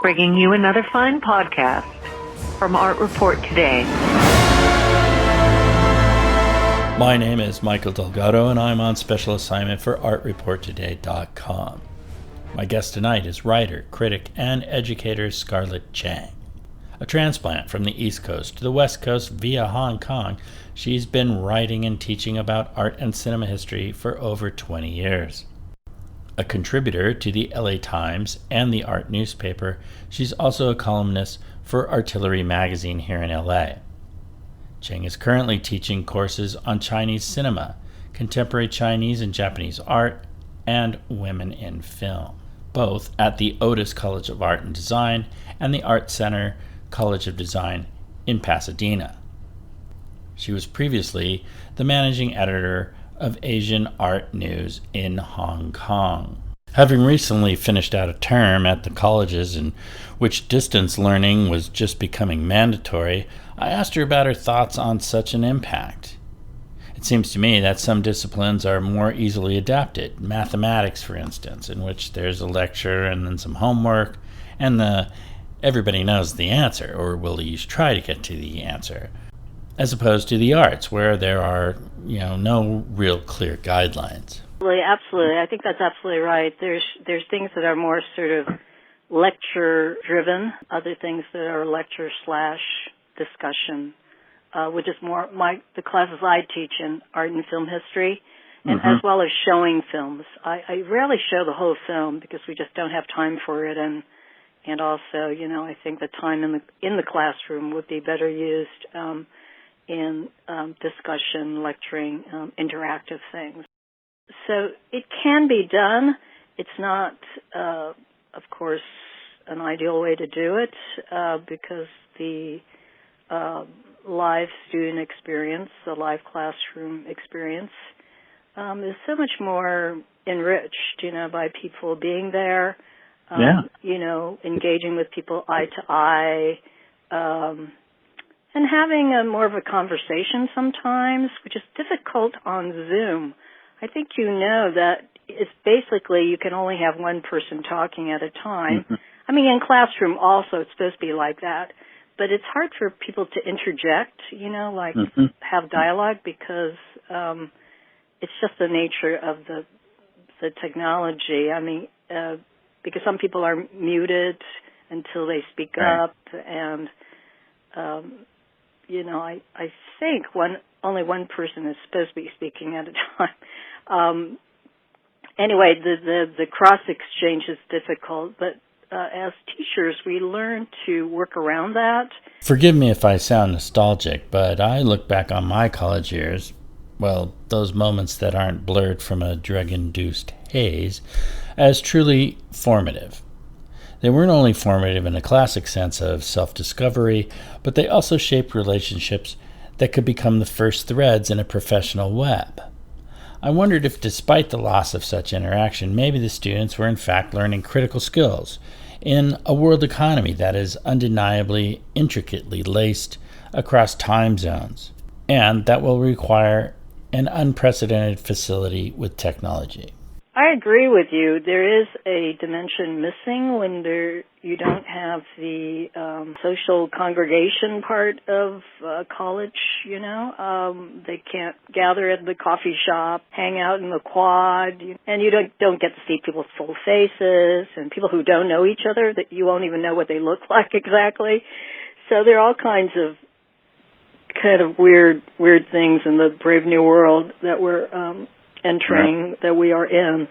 bringing you another fine podcast from Art Report Today. My name is Michael Delgado, and I'm on special assignment for ArtReportToday.com. My guest tonight is writer, critic, and educator Scarlet Cheng. A transplant from the East Coast to the West Coast via Hong Kong, she's been writing and teaching about art and cinema history for over 20 years. A contributor to the LA Times and the art newspaper, she's also a columnist for Artillery magazine here in LA. Cheng is currently teaching courses on Chinese cinema, contemporary Chinese and Japanese art, and women in film, both at the Otis College of Art and Design and the Art Center College of Design in Pasadena. She was previously the managing editor of Asian Art News in Hong Kong. Having recently finished out a term at the colleges in which distance learning was just becoming mandatory, I asked her about her thoughts on such an impact. It seems to me that some disciplines are more easily adapted. Mathematics, for instance, in which there's a lecture and then some homework, and everybody knows the answer, or will at least try to get to the answer, as opposed to the arts, where there are, no real clear guidelines. Absolutely. I think that's absolutely right. There's things that are more sort of lecture-driven, other things that are lecture/discussion, which is more the classes I teach in art and film history, and as well as showing films. I rarely show the whole film because we just don't have time for it, and also, I think the time in the classroom would be better used in discussion, lecturing, interactive things. So it can be done. It's not, of course, an ideal way to do it because the live student experience, the live classroom experience, is so much more enriched, by people being there, engaging with people eye to eye, and having more of a conversation sometimes, which is difficult on Zoom. I think that it's basically you can only have one person talking at a time. I mean, in classroom also it's supposed to be like that, but it's hard for people to interject, have dialogue because it's just the nature of the technology. I mean, because some people are muted until they speak up, and I think only one person is supposed to be speaking at a time. Anyway, the cross exchange is difficult, but as teachers, we learn to work around that. Forgive me if I sound nostalgic, but I look back on my college years, those moments that aren't blurred from a drug-induced haze, as truly formative. They weren't only formative in a classic sense of self-discovery, but they also shaped relationships that could become the first threads in a professional web. I wondered if, despite the loss of such interaction, maybe the students were in fact learning critical skills in a world economy that is undeniably intricately laced across time zones, and that will require an unprecedented facility with technology. I agree with you. There is a dimension missing when you don't have the social congregation part of college, They can't gather at the coffee shop, hang out in the quad, and you don't get to see people's full faces and people who don't know each other that you won't even know what they look like exactly. So there are all kinds of kind of weird things in the brave new world that we're entering, that we are in.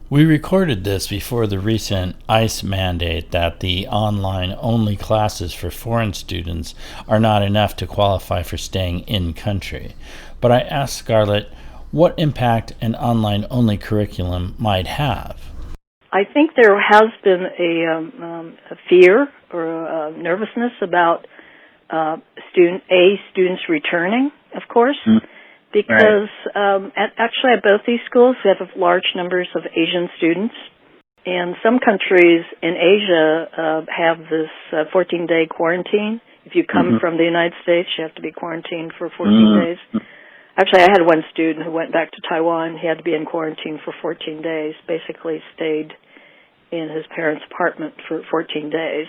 We recorded this before the recent ICE mandate that the online-only classes for foreign students are not enough to qualify for staying in-country. But I asked Scarlet what impact an online-only curriculum might have. I think there has been a fear or a nervousness about students returning, of course. Because actually at both these schools we have large numbers of Asian students, and some countries in Asia have this 14-day quarantine. If you come from the United States, you have to be quarantined for 14 days. Actually, I had one student who went back to Taiwan. He had to be in quarantine for 14 days, basically stayed in his parents' apartment for 14 days.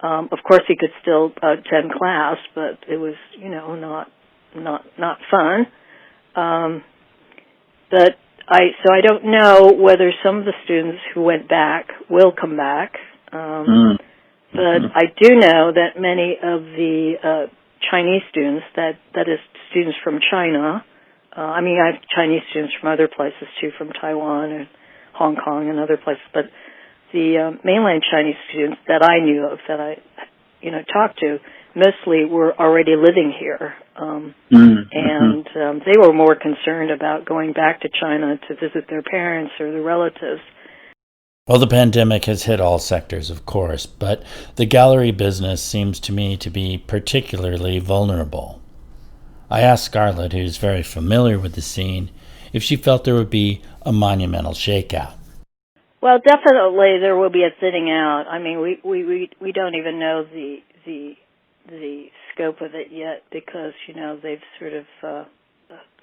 Of course, he could still attend class, but it was, not fun. But I don't know whether some of the students who went back will come back. But I do know that many of the Chinese students, that is students from China, I have Chinese students from other places too, from Taiwan and Hong Kong and other places, but the mainland Chinese students that I knew of, that I, talked to, mostly were already living here. And they were more concerned about going back to China to visit their parents or their relatives. Well, the pandemic has hit all sectors, of course, but the gallery business seems to me to be particularly vulnerable. I asked Scarlet, who's very familiar with the scene, if she felt there would be a monumental shakeout. Well, definitely there will be a thinning out. We don't even know the scope of it yet because, they've sort of,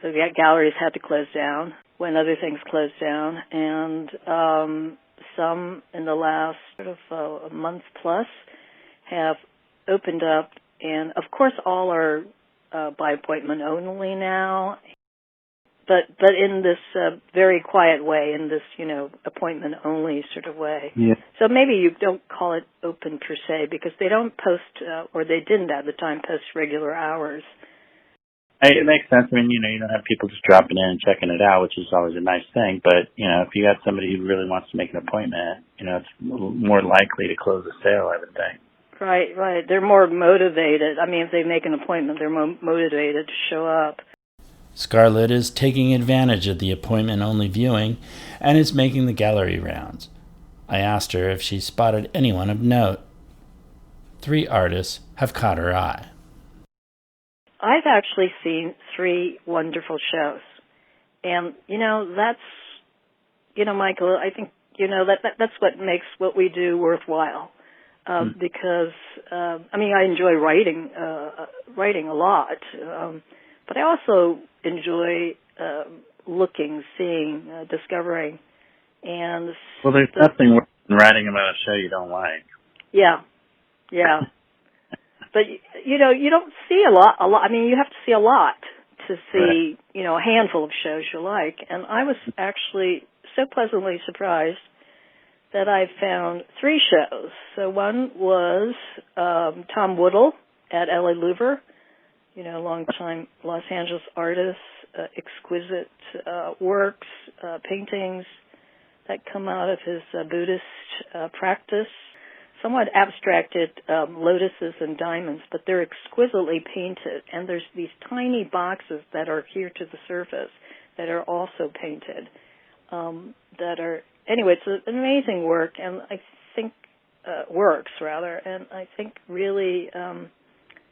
the galleries had to close down when other things closed down, and some in the last sort of a month plus have opened up, and of course all are by appointment only now, but in this very quiet way, in this appointment only sort of way. Yeah. So maybe you don't call it open per se because they don't post, or they didn't at the time post regular hours. It makes sense. You don't have people just dropping in and checking it out, which is always a nice thing. But, if you got somebody who really wants to make an appointment, it's more likely to close a sale, I would think. Right. They're more motivated. If they make an appointment, they're more motivated to show up. Scarlet is taking advantage of the appointment-only viewing and is making the gallery rounds. I asked her if she spotted anyone of note. 3 artists have caught her eye. I've actually seen 3 wonderful shows. And, that's, Michael, I think, that's what makes what we do worthwhile. Because, I enjoy writing a lot. But I also enjoy looking, seeing, discovering. And well, there's nothing worse than writing about a show you don't like. Yeah. But, you don't see a lot. You have to see a lot to see, right. A handful of shows you like. And I was actually so pleasantly surprised that I found 3 shows. So one was Tom WUDL at LA Louver, long-time Los Angeles artist, exquisite works, paintings that come out of his Buddhist practice. Somewhat abstracted lotuses and diamonds, but they're exquisitely painted. And there's these tiny boxes that are here to the surface that are also painted. Anyway, it's an amazing work, and I think works rather. And I think really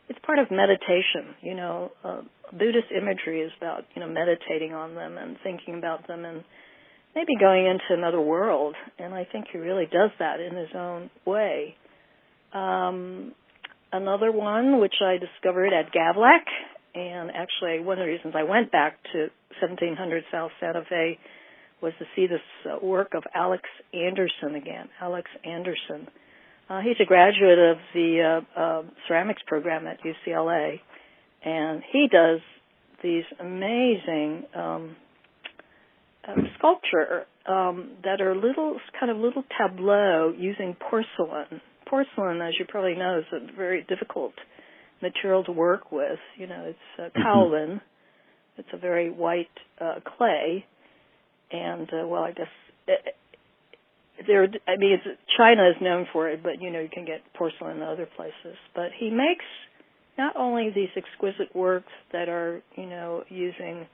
it's part of meditation. Buddhist imagery is about meditating on them and thinking about them and maybe going into another world, and I think he really does that in his own way. Another one, which I discovered at Gavlak, and actually one of the reasons I went back to 1700 South Santa Fe was to see this work of Alex Anderson again. Alex Anderson. He's a graduate of the ceramics program at UCLA, and he does these amazing sculpture that are little tableau using porcelain. Porcelain, as you probably know, is a very difficult material to work with. It's kaolin. It's a very white clay, and I guess China is known for it, but you can get porcelain in other places. But he makes not only these exquisite works that are using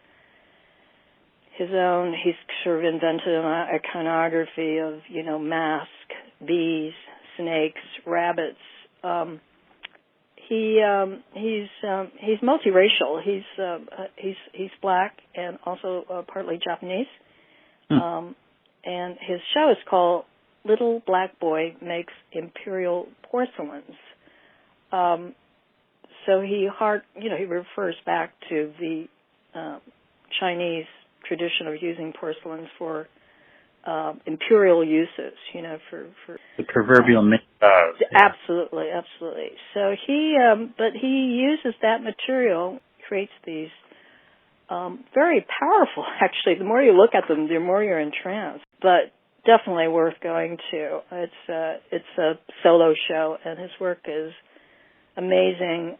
his own, he's sort of invented an iconography of, mask, bees, snakes, rabbits. He's multiracial. He's black and also partly Japanese. And his show is called Little Black Boy Makes Imperial Porcelains. So he refers back to the Chinese tradition of using porcelains for imperial uses, for the proverbial mix of. Absolutely. So but he uses that material, creates these very powerful. Actually, the more you look at them, the more you're entranced. But definitely worth going to. It's a solo show, and his work is amazing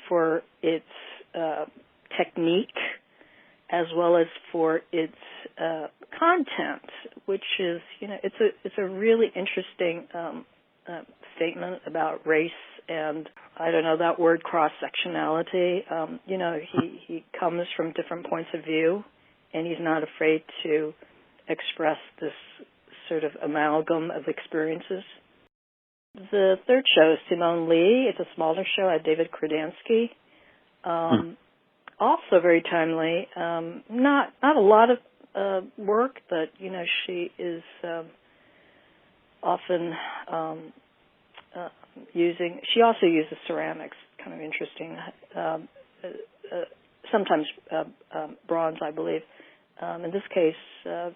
for its technique as well as for its content, which is, it's a really interesting statement about race and, I don't know, that word cross-sectionality. He comes from different points of view, and he's not afraid to express this sort of amalgam of experiences. The third show is Simone Leigh. It's a smaller show at David Kordansky. Also very timely. Not a lot of work, but she is often using. She also uses ceramics. Kind of interesting. Sometimes bronze, I believe. In this case,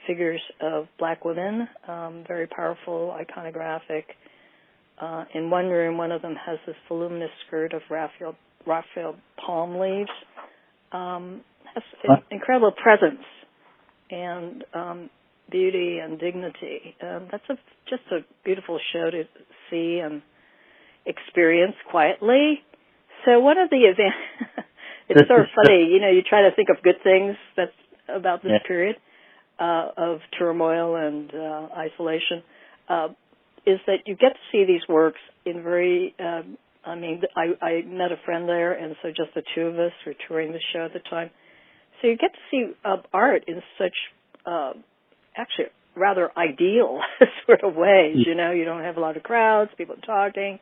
figures of black women, very powerful, iconographic. In one room, one of them has this voluminous skirt of Raphael palm leaves. Has incredible presence and beauty and dignity. That's just a beautiful show to see and experience quietly. So one of the events, it's sort of funny, you try to think of good things about this period of turmoil and isolation, is that you get to see these works in very, I met a friend there, and so just the two of us were touring the show at the time. So you get to see art in such, actually, rather ideal sort of ways. You don't have a lot of crowds, people talking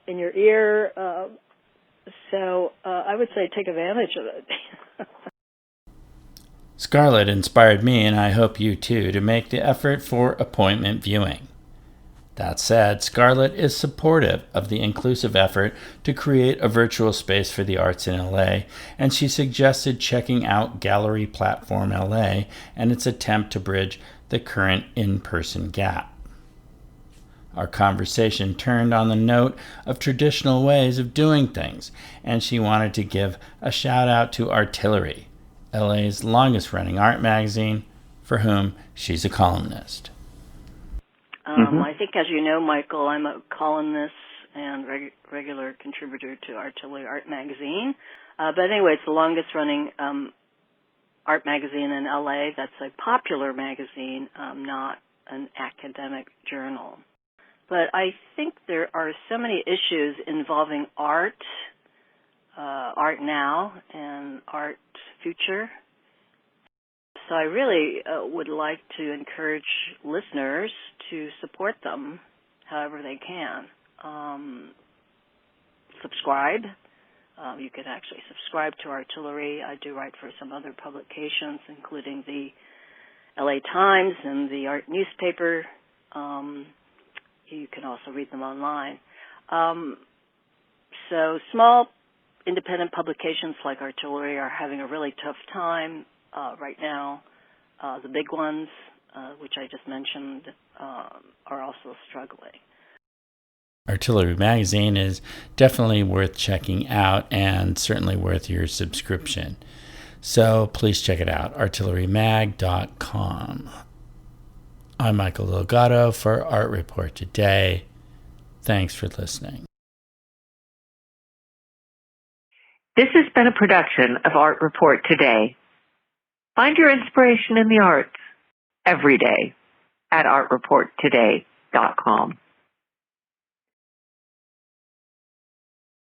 in your ear. So I would say take advantage of it. Scarlet inspired me, and I hope you too, to make the effort for appointment viewing. That said, Scarlet is supportive of the inclusive effort to create a virtual space for the arts in LA, and she suggested checking out Gallery Platform LA and its attempt to bridge the current in-person gap. Our conversation turned on the note of traditional ways of doing things, and she wanted to give a shout out to Artillery, LA's longest-running art magazine, for whom she's a columnist. I think, as you know, Michael, I'm a columnist and regular contributor to Artillery Art Magazine. But anyway, it's the longest-running art magazine in LA. That's a popular magazine, not an academic journal. But I think there are so many issues involving art now, and art future. So I really would like to encourage listeners to support them however they can. Subscribe. You can actually subscribe to Artillery. I do write for some other publications, including the LA Times and the art newspaper. You can also read them online. So small independent publications like Artillery are having a really tough time right now. The big ones, which I just mentioned, are also struggling. Artillery Magazine is definitely worth checking out and certainly worth your subscription. So please check it out, artillerymag.com. I'm Michael Delgado for Art Report Today. Thanks for listening. This has been a production of Art Report Today. Find your inspiration in the arts every day at artreporttoday.com.